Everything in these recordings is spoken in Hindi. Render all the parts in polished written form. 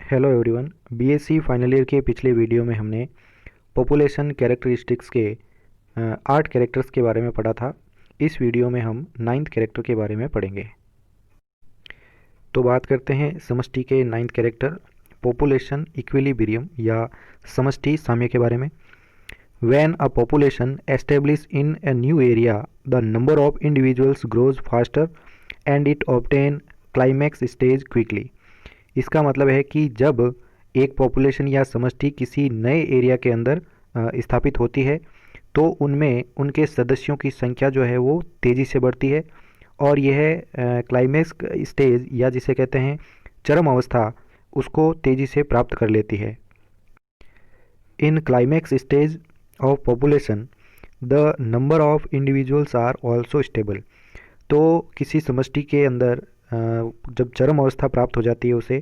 Hello everyone. BSc final year के पिछले वीडियो में हमने पॉपुलेशन कैरेक्टरिस्टिक्स के 8 कैरेक्टर्स के बारे में पढ़ा था। इस वीडियो में हम 9th कैरेक्टर के बारे में पढ़ेंगे। तो बात करते हैं समष्टि के 9th कैरेक्टर पॉपुलेशन इक्विलिब्रियम या समष्टि साम्य के बारे में। When a population established in a new area, the number of individuals grows faster and it obtain climax stage quickly। इसका मतलब है कि जब एक पॉपुलेशन या समष्टि किसी नए एरिया के अंदर स्थापित होती है तो उनमें उनके सदस्यों की संख्या जो है वो तेज़ी से बढ़ती है और यह क्लाइमेक्स स्टेज या जिसे कहते हैं चरम अवस्था उसको तेज़ी से प्राप्त कर लेती है। In climax stage of population the number of individuals are also stable. तो किसी समष्टि के अंदर जब चरम अवस्था प्राप्त हो जाती है उसे,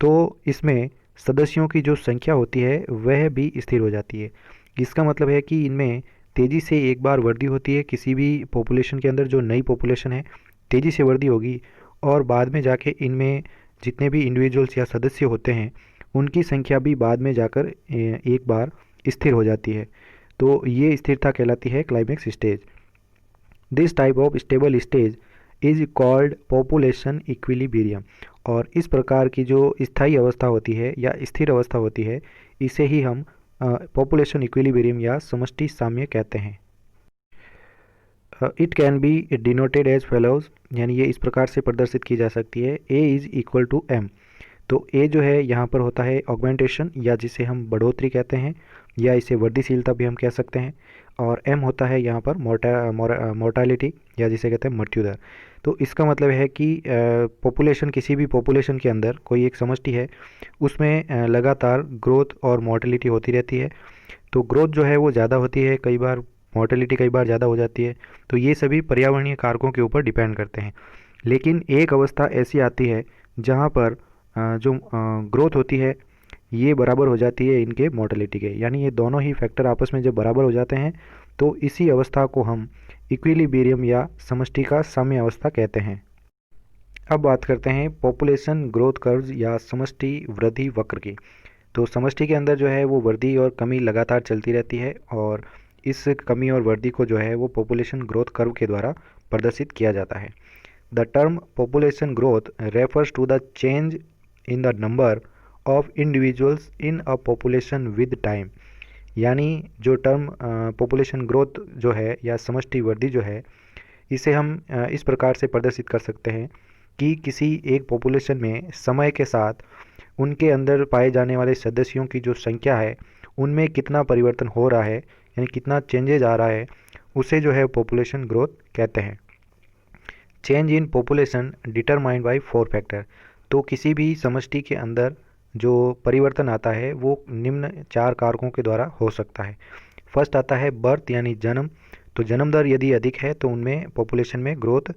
तो इसमें सदस्यों की जो संख्या होती है वह भी स्थिर हो जाती है। इसका मतलब है कि इनमें तेज़ी से एक बार वृद्धि होती है। किसी भी पॉपुलेशन के अंदर जो नई पॉपुलेशन है तेज़ी से वृद्धि होगी और बाद में जाके इनमें जितने भी इंडिविजुअल्स या सदस्य होते हैं उनकी संख्या भी बाद में जाकर एक बार स्थिर हो जाती है। तो ये स्थिरता कहलाती है climax stage. This type of stable stage is called population equilibrium. और इस प्रकार की जो स्थायी अवस्था होती है या स्थिर अवस्था होती है इसे ही हम पॉपुलेशन इक्विलिब्रियम या समष्टि साम्य कहते हैं। It can be denoted as follows, यानी ये इस प्रकार से प्रदर्शित की जा सकती है। ए इज इक्वल टू एम। तो ए जो है यहाँ पर होता है ऑगमेंटेशन या जिसे हम बढ़ोतरी कहते हैं या इसे वृद्धिशीलता भी हम कह सकते हैं, और एम होता है यहाँ पर मोर्टालिटी या जिसे कहते हैं मृत्यु दर। तो इसका मतलब है कि पॉपुलेशन किसी भी पॉपुलेशन के अंदर कोई एक समष्टि है उसमें लगातार ग्रोथ और मोर्टेलिटी होती रहती है। तो ग्रोथ जो है वो ज़्यादा होती है, कई बार मोर्टेलिटी कई बार ज़्यादा हो जाती है। तो ये सभी पर्यावरणीय कारकों के ऊपर डिपेंड करते हैं। लेकिन एक अवस्था ऐसी आती है जहाँ पर जो ग्रोथ होती है ये बराबर हो जाती है इनके मोर्टेलिटी के, यानी ये दोनों ही फैक्टर आपस में जब बराबर हो जाते हैं तो इसी अवस्था को हम इक्विलिब्रियम या समष्टि का साम्य अवस्था कहते हैं। अब बात करते हैं पॉपुलेशन ग्रोथ कर्व्स या समष्टि वृद्धि वक्र की। तो समष्टि के अंदर जो है वो वृद्धि और कमी लगातार चलती रहती है और इस कमी और वृद्धि को जो है वो पॉपुलेशन ग्रोथ कर्व के द्वारा प्रदर्शित किया जाता है। The term population growth refers to the change in the number of individuals in a population with time. यानी जो टर्म पॉपुलेशन ग्रोथ जो है या समष्टि वृद्धि जो है इसे हम इस प्रकार से प्रदर्शित कर सकते हैं कि किसी एक पॉपुलेशन में समय के साथ उनके अंदर पाए जाने वाले सदस्यों की जो संख्या है उनमें कितना परिवर्तन हो रहा है, यानी कितना चेंजेज आ रहा है, उसे जो है पॉपुलेशन ग्रोथ कहते हैं। Change in population determined by 4 factor. तो किसी भी समष्टि के अंदर जो परिवर्तन आता है वो निम्न 4 कारकों के द्वारा हो सकता है। फर्स्ट आता है बर्थ यानी जन्म। तो जन्म दर यदि अधिक है तो उनमें पॉपुलेशन में ग्रोथ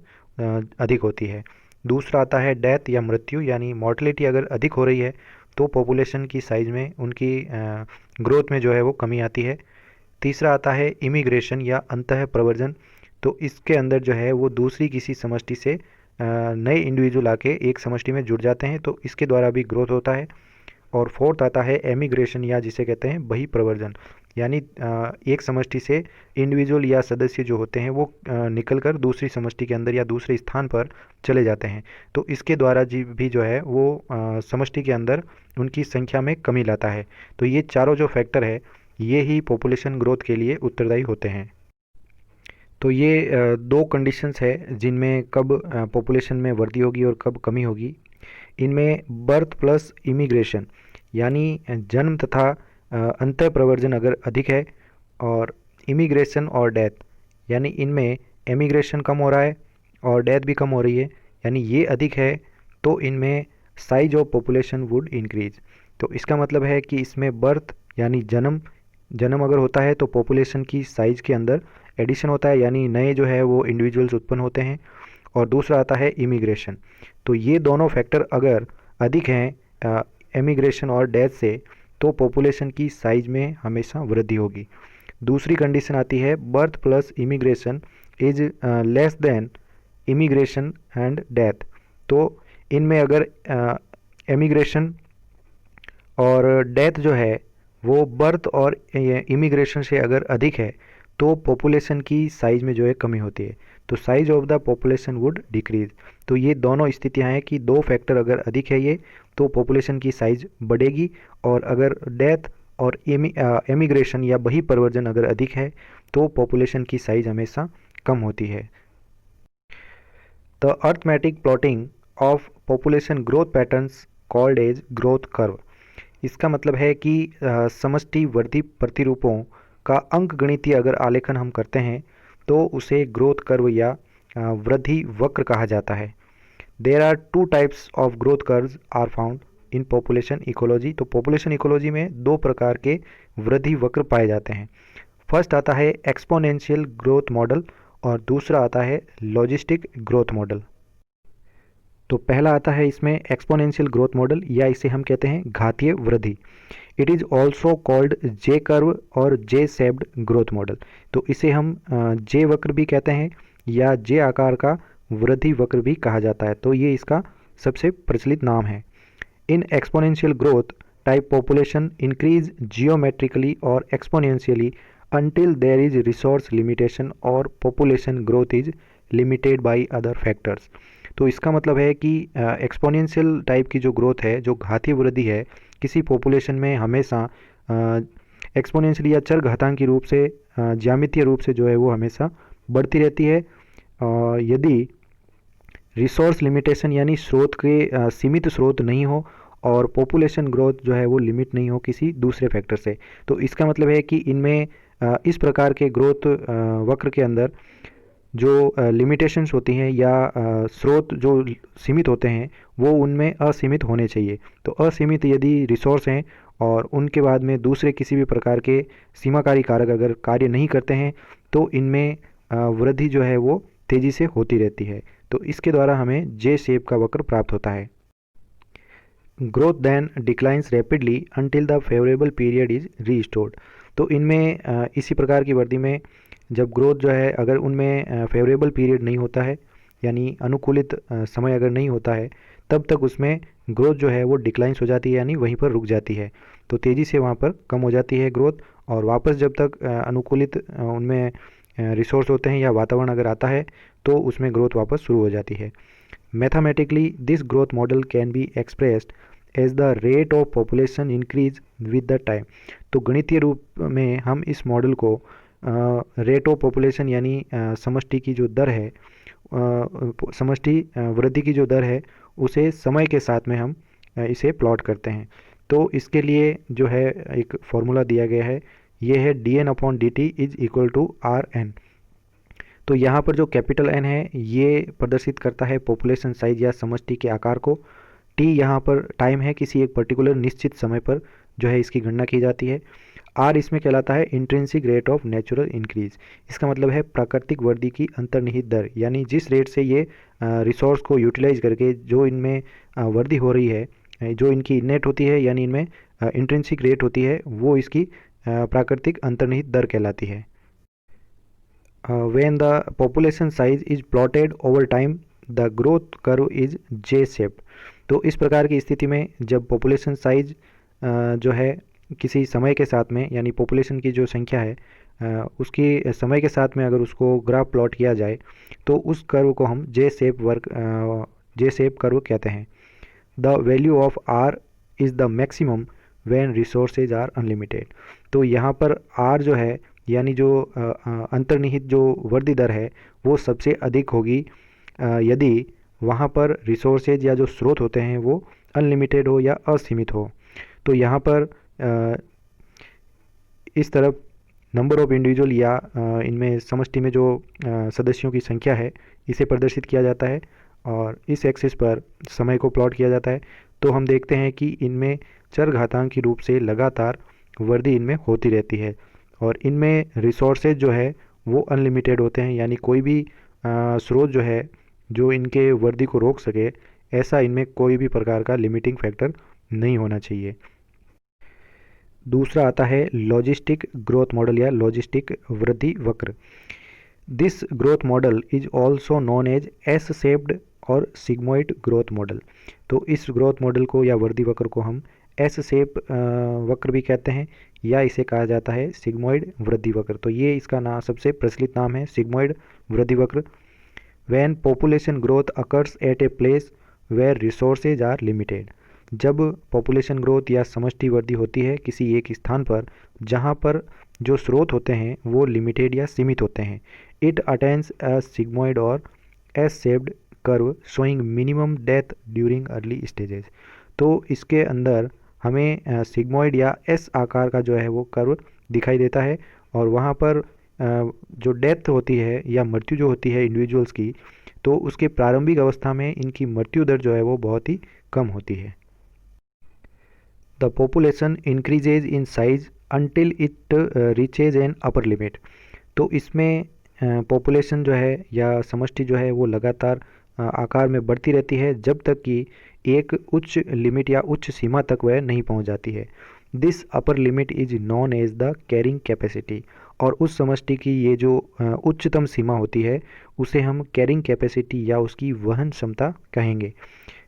अधिक होती है। दूसरा आता है डेथ या मृत्यु, यानी मॉर्टेलिटी अगर अधिक हो रही है तो पॉपुलेशन की साइज में उनकी ग्रोथ में जो है वो कमी आती है। तीसरा आता है इमिग्रेशन या अंतः प्रव्रजन। तो इसके अंदर जो है वो दूसरी किसी समष्टि से नए इंडिविजुअल आके एक समष्टि में जुड़ जाते हैं, तो इसके द्वारा भी ग्रोथ होता है। और फोर्थ आता है एमिग्रेशन या जिसे कहते हैं बहिप्रवर्जन, यानी एक समष्टि से इंडिविजुअल या सदस्य जो होते हैं वो निकलकर दूसरी समष्टि के अंदर या दूसरे स्थान पर चले जाते हैं। तो इसके द्वारा जी भी जो है वो समष्टि के अंदर उनकी संख्या में कमी लाता है। तो ये चारों जो फैक्टर है ये ही पॉपुलेशन ग्रोथ के लिए उत्तरदायी होते हैं। तो ये 2 कंडीशंस है जिनमें कब पॉपुलेशन में वृद्धि होगी और कब कमी होगी। इनमें बर्थ प्लस इमिग्रेशन यानी जन्म तथा अंतः प्रव्रजन अगर अधिक है, और इमिग्रेशन और डेथ यानी इनमें एमिग्रेशन कम हो रहा है और डेथ भी कम हो रही है, यानी ये अधिक है, तो इनमें size of population would increase. तो इसका मतलब है कि इसमें बर्थ यानी जन्म जन्म अगर होता है तो पॉपुलेशन की साइज के अंदर एडिशन होता है, यानी नए जो है वो इंडिविजुअल्स उत्पन्न होते हैं। और दूसरा आता है इमिग्रेशन। तो ये दोनों फैक्टर अगर अधिक हैं एमिग्रेशन और डेथ से तो पॉपुलेशन की साइज में हमेशा वृद्धि होगी। दूसरी कंडीशन आती है birth plus immigration is less than immigration and death. तो इनमें अगर एमिग्रेशन और डेथ जो है वो बर्थ और इमिग्रेशन से अगर अधिक है तो पॉपुलेशन की साइज़ में जो है कमी होती है, तो size of the population would decrease. तो ये दोनों स्थितियां हैं कि दो फैक्टर अगर अधिक है ये तो पॉपुलेशन की साइज बढ़ेगी, और अगर डेथ और एमिग्रेशन या बही परिवर्जन अगर अधिक है तो पॉपुलेशन की साइज हमेशा कम होती है। The arithmetic plotting of population growth patterns called as growth curve. इसका मतलब है कि समष्टि वृद्धि प्रतिरूपों का अंकगणितीय अगर आलेखन हम करते हैं तो उसे ग्रोथ कर्व या वृद्धि वक्र कहा जाता है। There are two types of growth curves are found in population ecology. तो पॉपुलेशन इकोलॉजी में दो प्रकार के वृद्धि वक्र पाए जाते हैं। फर्स्ट आता है एक्सपोनेंशियल ग्रोथ मॉडल और दूसरा आता है लॉजिस्टिक ग्रोथ मॉडल। तो पहला आता है इसमें एक्सपोनेंशियल ग्रोथ मॉडल या इसे हम कहते हैं घातीय वृद्धि। It is also called J curve और जे शेप्ड ग्रोथ मॉडल। तो इसे हम जे वक्र भी कहते हैं या जे आकार का वृद्धि वक्र भी कहा जाता है, तो ये इसका सबसे प्रचलित नाम है। In exponential growth type population increase geometrically और exponentially until there is resource limitation और population growth is limited by other factors। तो इसका मतलब है कि एक्सपोनेंशियल टाइप की जो ग्रोथ है, जो घातीय वृद्धि है, किसी पॉपुलेशन में हमेशा एक्सपोनेंशियली या चर घातांकी रूप से ज्यामितीय रूप से जो है वो हमेशा बढ़ती रहती है यदि रिसोर्स लिमिटेशन यानी स्रोत के सीमित स्रोत नहीं हो और पॉपुलेशन ग्रोथ जो है वो लिमिट नहीं हो किसी दूसरे फैक्टर से। तो इसका मतलब है कि इनमें इस प्रकार के ग्रोथ वक्र के अंदर जो लिमिटेशंस होती हैं या स्रोत जो सीमित होते हैं वो उनमें असीमित होने चाहिए। तो असीमित यदि रिसोर्स हैं और उनके बाद में दूसरे किसी भी प्रकार के सीमाकारी कारक अगर कार्य नहीं करते हैं तो इनमें वृद्धि जो है वो तेज़ी से होती रहती है। तो इसके द्वारा हमें जे शेप का वक्र प्राप्त होता है। Growth then declines rapidly until the favourable period is restored. तो इनमें इसी प्रकार की वर्दी में जब ग्रोथ जो है अगर उनमें फेवरेबल पीरियड नहीं होता है यानी अनुकूलित समय अगर नहीं होता है तब तक उसमें ग्रोथ जो है वो डिक्लाइंस हो जाती है यानी वहीं पर रुक जाती है। तो तेज़ी से वहाँ पर कम हो जाती है ग्रोथ और वापस जब तक अनुकूलित उनमें रिसोर्स होते हैं या वातावरण अगर आता है तो उसमें ग्रोथ वापस शुरू हो जाती है। Mathematically this growth model can be expressed as the rate of population increase with the time. तो गणितीय रूप में हम इस मॉडल को रेट ऑफ पॉपुलेशन यानी समष्टि की जो दर है समष्टि वृद्धि की जो दर है उसे समय के साथ में हम इसे प्लॉट करते हैं। तो इसके लिए जो है एक फॉर्मूला दिया गया है, ये है dn/dt is equal to rn। तो यहाँ पर जो कैपिटल N है ये प्रदर्शित करता है पॉपुलेशन साइज या समष्टि के आकार को। T यहाँ पर टाइम है, किसी एक पर्टिकुलर निश्चित समय पर जो है इसकी गणना की जाती है। R इसमें कहलाता है intrinsic rate of natural increase. इसका मतलब है प्राकृतिक वृद्धि की अंतर्निहित दर, यानी जिस रेट से ये रिसोर्स को यूटिलाइज करके जो इनमें वृद्धि हो रही है, जो इनकी इनेट होती है यानी इनमें इंट्रिंसिक रेट होती है, वो इसकी प्राकृतिक अंतर्निहित दर कहलाती है। When the population size is plotted over time the growth curve is J shaped। तो इस प्रकार की स्थिति में जब पॉपुलेशन साइज जो है किसी समय के साथ में यानी पॉपुलेशन की जो संख्या है उसकी समय के साथ में अगर उसको ग्राफ प्लॉट किया जाए तो उस कर्व को हम जे शेप कर्व कहते हैं। The value of r is the maximum when resources are unlimited. तो यहाँ पर आर जो है यानी जो अंतर्निहित जो वृद्धि दर है वो सबसे अधिक होगी यदि वहाँ पर रिसोर्सेज या जो स्रोत होते हैं वो अनलिमिटेड हो या असीमित हो। तो यहाँ पर इस तरफ नंबर ऑफ इंडिविजुअल या इनमें समष्टि में जो सदस्यों की संख्या है इसे प्रदर्शित किया जाता है और इस एक्सिस पर समय को प्लॉट किया जाता है। तो हम देखते हैं कि इनमें चर घातांकी रूप से लगातार वृद्धि इनमें होती रहती है और इनमें रिसोर्सेज जो है वो अनलिमिटेड होते हैं, यानी कोई भी स्रोत जो है जो इनके वृद्धि को रोक सके ऐसा इनमें कोई भी प्रकार का लिमिटिंग फैक्टर नहीं होना चाहिए। दूसरा आता है लॉजिस्टिक ग्रोथ मॉडल या लॉजिस्टिक वृद्धि वक्र। This growth model is also known as S shaped और सिग्मोइड ग्रोथ मॉडल। तो इस ग्रोथ मॉडल को या वृद्धि वक्र को हम एस शेप वक्र भी कहते हैं, या इसे कहा जाता है सिग्मोइड वृद्धि वक्र। तो ये इसका नाम सबसे प्रचलित नाम है, सिग्मोइड वृद्धि वक्र। When population growth occurs at a place where resources are limited, जब पॉपुलेशन ग्रोथ या समष्टि वृद्धि होती है किसी एक स्थान पर जहाँ पर जो स्रोत होते हैं वो लिमिटेड या सीमित होते हैं। इट अटेन्स अ सिग्मोइड और S shaped curve showing minimum death during early stages. तो इसके अंदर हमें सिग्मोइड या एस आकार का जो है वो कर्व दिखाई देता है, और वहाँ पर जो डेथ होती है या मृत्यु जो होती है इंडिविजुअल्स की, तो उसके प्रारंभिक अवस्था में इनकी मृत्यु दर जो है वो बहुत ही कम होती है। The population increases in size until it reaches an upper limit. तो इसमें पॉपुलेशन जो है या समष्टि जो है वो लगातार आकार में बढ़ती रहती है जब तक कि एक उच्च लिमिट या उच्च सीमा तक वह नहीं पहुंच जाती है। This upper limit is known as the carrying capacity, और उस समष्टि की ये जो उच्चतम सीमा होती है उसे हम कैरिंग कैपेसिटी या उसकी वहन क्षमता कहेंगे,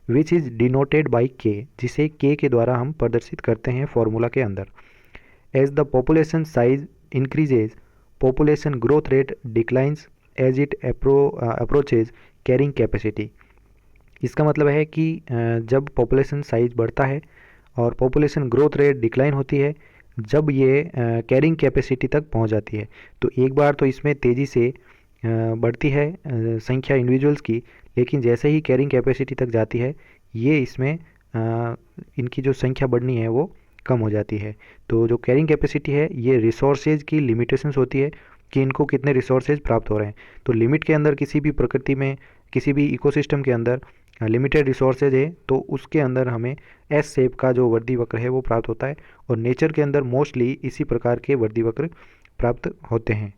विच इज़ डिनोटेड बाई के, जिसे के द्वारा हम प्रदर्शित करते हैं फॉर्मूला के अंदर। As the population size increases population growth rate declines as it approaches carrying capacity. इसका मतलब है कि जब पॉपुलेशन साइज बढ़ता है और पॉपुलेशन ग्रोथ रेट डिक्लाइन होती है जब ये कैरिंग कैपेसिटी तक पहुंच जाती है। तो एक बार तो इसमें तेज़ी से बढ़ती है संख्या इंडिविजुअल्स की, लेकिन जैसे ही कैरिंग कैपेसिटी तक जाती है ये इसमें इनकी जो संख्या बढ़नी है वो कम हो जाती है। तो जो कैरिंग कैपेसिटी है ये रिसोर्सेज की लिमिटेशंस होती है कि इनको कितने रिसोर्सेज प्राप्त हो रहे हैं। तो लिमिट के अंदर किसी भी प्रकृति में किसी भी इकोसिस्टम के अंदर लिमिटेड रिसोर्सेज है तो उसके अंदर हमें एस शेप का जो वृद्धि वक्र है वो प्राप्त होता है, और नेचर के अंदर मोस्टली इसी प्रकार के वृद्धि वक्र प्राप्त होते हैं।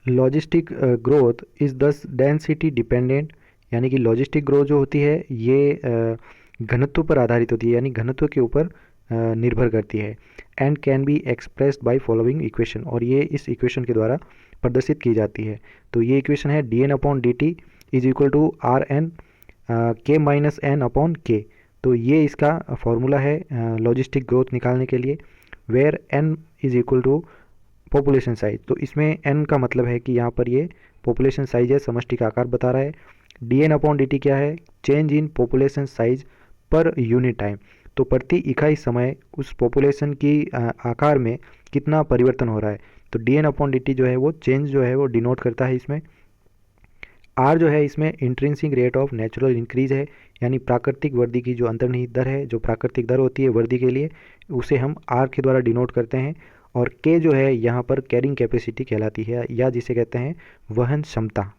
लॉजिस्टिक ग्रोथ इज़ दस डेंसिटी डिपेंडेंट, यानी कि लॉजिस्टिक ग्रोथ जो होती है ये घनत्व पर आधारित होती है, यानी घनत्व के ऊपर निर्भर करती है। And can be expressed by following equation, और ये इस इक्वेशन के द्वारा प्रदर्शित की जाती है। तो ये इक्वेशन है d N upon d t is equal to r N K minus N upon K. तो ये इसका फॉर्मूला है लॉजिस्टिक ग्रोथ निकालने के लिए, where N is equal to population size. तो इसमें एन का मतलब है कि यहाँ पर ये पॉपुलेशन साइज है, समष्टि का आकार बता रहा है। D N upon d t क्या है, change in population size per unit time. तो प्रति इकाई समय उस पॉपुलेशन की आकार में कितना परिवर्तन हो रहा है। तो d N upon d t जो है वो चेंज जो है वो डिनोट करता है इसमें। आर जो है इसमें intrinsic rate of natural increase है, यानी प्राकृतिक वृद्धि की जो अंतर्निहित दर है, जो प्राकृतिक दर होती है वृद्धि के लिए, उसे हम आर के द्वारा डिनोट करते हैं। और के जो है यहाँ पर कैरिंग कैपेसिटी कहलाती है, या जिसे कहते हैं वहन क्षमता।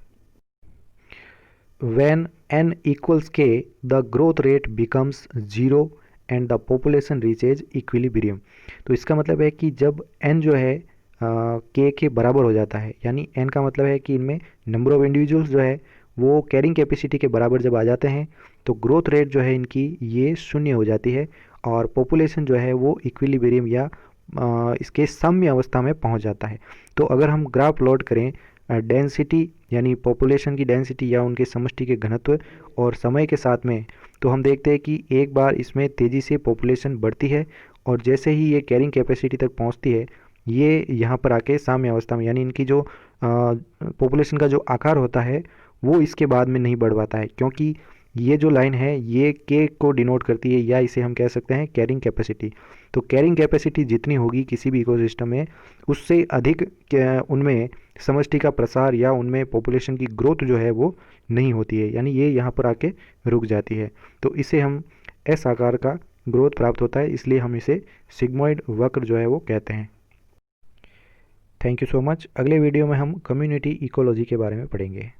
When n equals k, the growth rate becomes 0 and the population reaches equilibrium। तो इसका मतलब है कि जब n जो है k के बराबर हो जाता है, यानी n का मतलब है कि इनमें नंबर ऑफ इंडिविजुअल्स जो है वो कैरिंग कैपेसिटी के बराबर जब आ जाते हैं तो ग्रोथ रेट जो है इनकी ये शून्य हो जाती है, और पॉपुलेशन जो है वो इक्विलिब्रियम या इसके साम्य अवस्था में पहुंच जाता है। तो अगर हम ग्राफ प्लॉट करें डेंसिटी यानी पॉपुलेशन की डेंसिटी या उनके समष्टि के घनत्व और समय के साथ में, तो हम देखते हैं कि एक बार इसमें तेज़ी से पॉपुलेशन बढ़ती है, और जैसे ही ये कैरिंग कैपेसिटी तक पहुंचती है ये यहाँ पर आके साम्य अवस्था में, यानी इनकी जो पॉपुलेशन का जो आकार होता है वो इसके बाद में नहीं बढ़ पाता है, क्योंकि ये जो लाइन है ये के को डिनोट करती है, या इसे हम कह सकते हैं कैरिंग कैपेसिटी। तो कैरिंग कैपेसिटी जितनी होगी किसी भी इकोसिस्टम में, उससे अधिक उनमें समष्टि का प्रसार या उनमें पॉपुलेशन की ग्रोथ जो है वो नहीं होती है, यानी ये यहाँ पर आके रुक जाती है। तो इसे हम एस आकार का ग्रोथ प्राप्त होता है, इसलिए हम इसे सिग्मोइड वक्र जो है वो कहते हैं। Thank you so much. अगले वीडियो में हम कम्युनिटी इकोलॉजी के बारे में पढ़ेंगे।